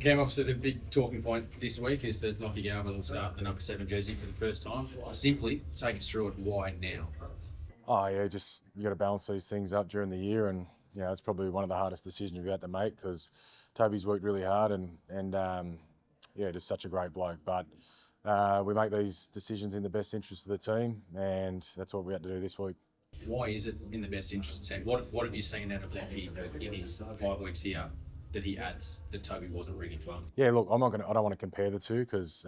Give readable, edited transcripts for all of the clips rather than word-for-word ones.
Cam, obviously the big talking point this week is that Locky will start the number 7 jersey for the first time. Simply take us through it. Why now? Oh yeah, just you got to balance these things up during the year, and it's probably one of the hardest decisions we've had to make because Toby's worked really hard and just such a great bloke. But we make these decisions in the best interest of the team, and that's what we had to do this week. Why is it in the best interest of the team? What have you seen out of Locky in his 5 weeks here that he adds that Toby wasn't bringing for? Yeah, look, I don't want to compare the two because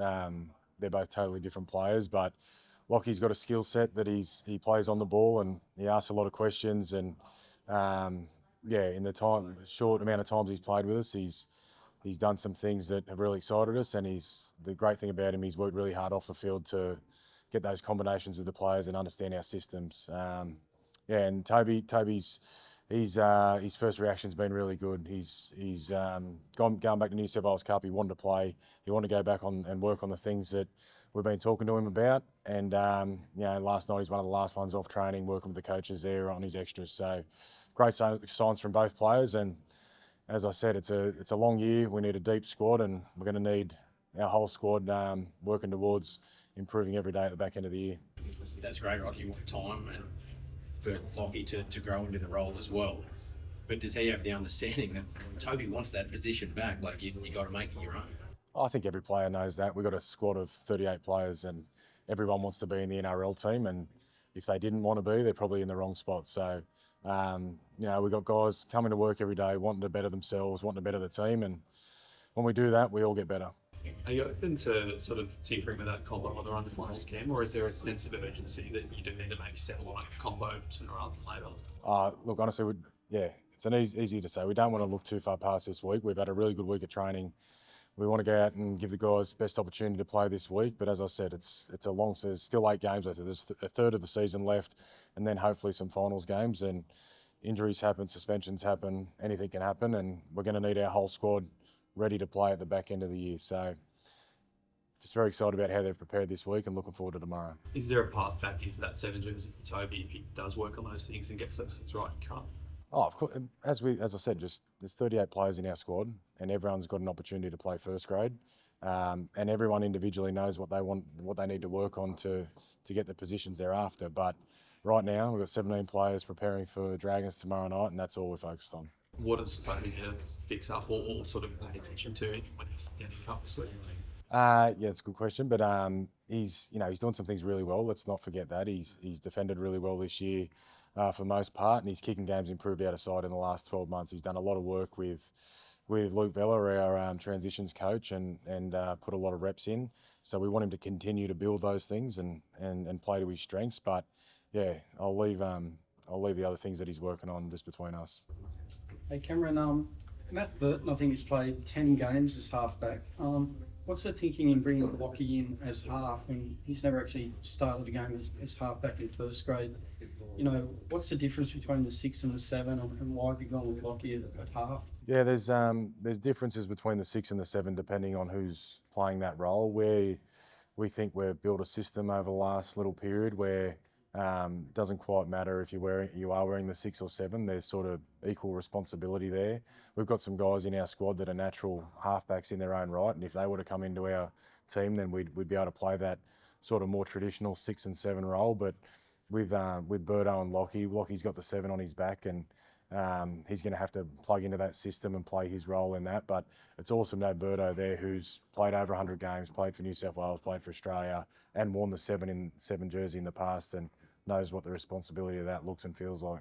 they're both totally different players, but Locky's got a skill set that he plays on the ball and he asks a lot of questions and in the short amount of times he's played with us, he's done some things that have really excited us, and the great thing about him, he's worked really hard off the field to get those combinations with the players and understand our systems. And Toby's his first reaction's been really good. He's going back to New South Wales Cup. He wanted to play. He wanted to go back on and work on the things that we've been talking to him about. And last night he's one of the last ones off training, working with the coaches there on his extras. So great signs from both players. And as I said, it's a long year. We need a deep squad, and we're going to need our whole squad working towards improving every day at the back end of the year. That's great, right? You want time and for Locky to grow into the role as well. But does he have the understanding that Toby wants that position back? Like you got to make it your own. I think every player knows that. We've got a squad of 38 players, and everyone wants to be in the NRL team. And if they didn't want to be, they're probably in the wrong spot. So, we've got guys coming to work every day, wanting to better themselves, wanting to better the team. And when we do that, we all get better. Are you open to sort of tinkering with that combo on the run to finals, Cam, or is there a sense of urgency that you do need to maybe settle on a combo sooner rather than later? Look, honestly, it's easy to say. We don't want to look too far past this week. We've had a really good week of training. We want to go out and give the guys best opportunity to play this week. But as I said, it's a long season. There's still 8 games left. There's a third of the season left, and then hopefully some finals games. And injuries happen, suspensions happen, anything can happen, and we're going to need our whole squad ready to play at the back end of the year. So just very excited about how they've prepared this week and looking forward to tomorrow. Is there a path back into that 7 jersey for Toby if he does work on those things and gets those things right in cup? Oh, of course. As I said, there's 38 players in our squad, and everyone's got an opportunity to play first grade. And everyone individually knows what they want, what they need to work on to get the positions they're after. But right now, we've got 17 players preparing for Dragons tomorrow night, and that's all we're focused on. What does Toby need to fix up or sort of pay attention to when he's getting cup this week? It's a good question, but he's doing some things really well. Let's not forget that he's defended really well this year for the most part, and his kicking game's improved out of sight in the last 12 months. He's done a lot of work with Luke Vella, our transitions coach, and put a lot of reps in. So we want him to continue to build those things and play to his strengths. But yeah, I'll leave the other things that he's working on just between us. Hey Cameron, Matt Burton, I think, has played 10 games as halfback. What's the thinking in bringing Locky in as half when he's never actually started a game as halfback in first grade? What's the difference between the 6 and the 7, and why have you gone with Locky at half? Yeah, there's differences between the 6 and the 7 depending on who's playing that role. We think we've built a system over the last little period where doesn't quite matter if you are wearing the 6 or 7. There's sort of equal responsibility there. We've got some guys in our squad that are natural halfbacks in their own right, and if they were to come into our team, then we'd be able to play that sort of more traditional 6 and 7 role. But with Birdo and Locky's got the 7 on his back, and he's going to have to plug into that system and play his role in that. But it's awesome to have Birdo there, who's played over 100 games, played for New South Wales, played for Australia, and worn the 7 jersey in the past, and knows what the responsibility of that looks and feels like.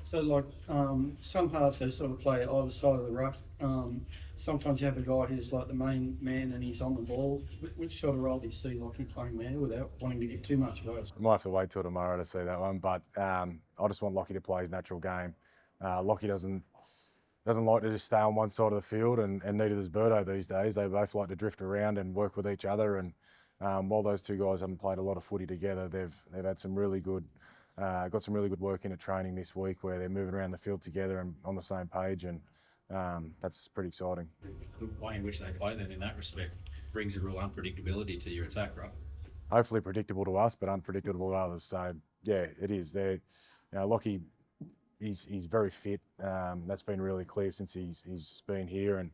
So, some halves, they sort of play either side of the ruck. Sometimes you have a guy who's like the main man and he's on the ball. Which sort of role do you see Locky playing there without wanting to give too much advice? I might have to wait till tomorrow to see that one, but I just want Locky to play his natural game. Locky doesn't like to just stay on one side of the field, and neither does Birdo these days. They both like to drift around and work with each other. And while those two guys haven't played a lot of footy together, they've had some really good, got some really good work in at training this week where they're moving around the field together and on the same page, and that's pretty exciting. The way in which they play then in that respect brings a real unpredictability to your attack, right? Hopefully predictable to us, but unpredictable to others. So yeah, it is. Locky, he's very fit. That's been really clear since he's been here, and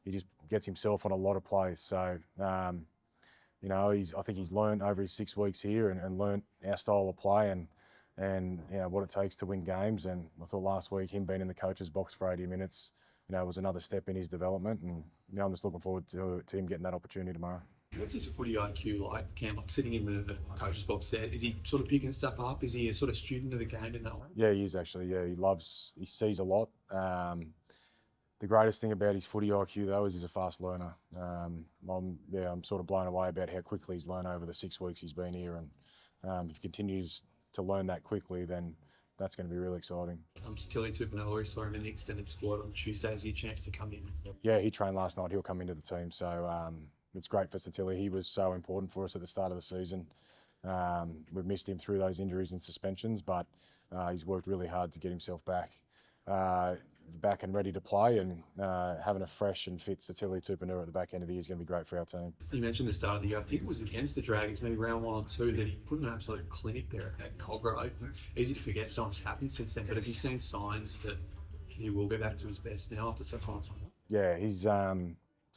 he just gets himself on a lot of plays. So, you know, I think he's learned over his 6 weeks here and learned our style of play and you know, what it takes to win games. And I thought last week him being in the coach's box for 80 minutes, you know, was another step in his development. And you know, I'm just looking forward to him getting that opportunity tomorrow. What's his footy IQ like, Cam? Like sitting in the coach's box there, is he sort of picking stuff up? Is he a sort of student of the game in that way? Yeah, he is actually. Yeah, he sees a lot. The greatest thing about his footy IQ though is he's a fast learner. I'm sort of blown away about how quickly he's learned over the 6 weeks he's been here, and if he continues to learn that quickly, then that's going to be really exciting. Tilly Tupanella, saw him in the extended squad on Tuesday. Is he a chance to come in? Yeah, he trained last night. He'll come into the team, so it's great for Tilly. He was so important for us at the start of the season. We've missed him through those injuries and suspensions, but he's worked really hard to get himself back and ready to play, and having a fresh and fit Tilly Tupanella at the back end of the year is going to be great for our team. You mentioned the start of the year. I think it was against the Dragons, maybe round 1 or 2, that he put an absolute clinic there at Cogra. Easy to forget so much happened since then, but have you seen signs that he will get back to his best now after such a long time? Yeah,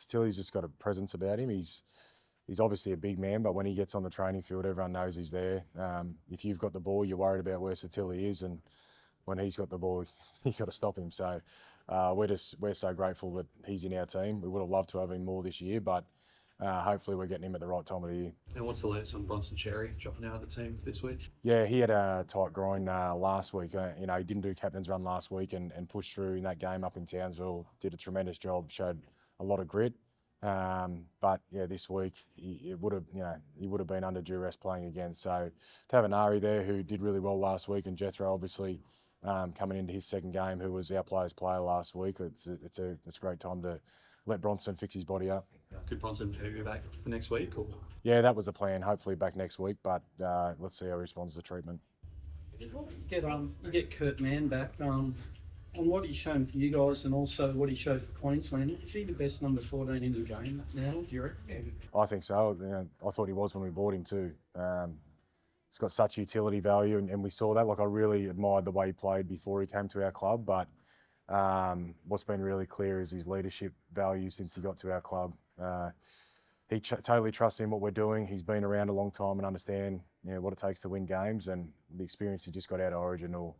Tilly's just got a presence about him. He's obviously a big man, but when he gets on the training field, everyone knows he's there. If you've got the ball, you're worried about where Tilly is, and when he's got the ball, you've got to stop him. So we're so grateful that he's in our team. We would have loved to have him more this year, but hopefully we're getting him at the right time of the year. And what's the latest on Bronson Cherry dropping out of the team this week? Yeah, he had a tight groin last week. You know, he didn't do captain's run last week and pushed through in that game up in Townsville. Did a tremendous job, showed a lot of grit. But yeah, this week he would have been under duress playing again. So to have an Ari there who did really well last week, and Jethro obviously coming into his second game, who was our player's player last week, it's a great time to let Bronson fix his body up. Could Bronson be back for next week? Or? Yeah, that was the plan. Hopefully back next week, but let's see how he responds to treatment. You get Kurt Mann back. On what he's shown for you guys, and also what he showed for Queensland, is he the best number 14 in the game now, do you reckon? I think so. You know, I thought he was when we bought him too. He's got such utility value, and we saw that. Like, I really admired the way he played before he came to our club, but what's been really clear is his leadership value since he got to our club. He totally trusts in what we're doing. He's been around a long time and understand, you know, what it takes to win games, and the experience he just got out of Origin will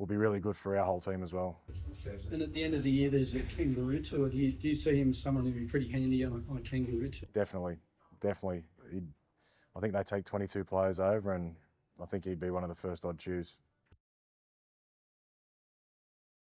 be really good for our whole team as well. And at the end of the year, there's a kangaroo to it. Do you see him as someone who'd be pretty handy on a kangaroo? Definitely. I think they take 22 players over, and I think he'd be one of the first I'd choose.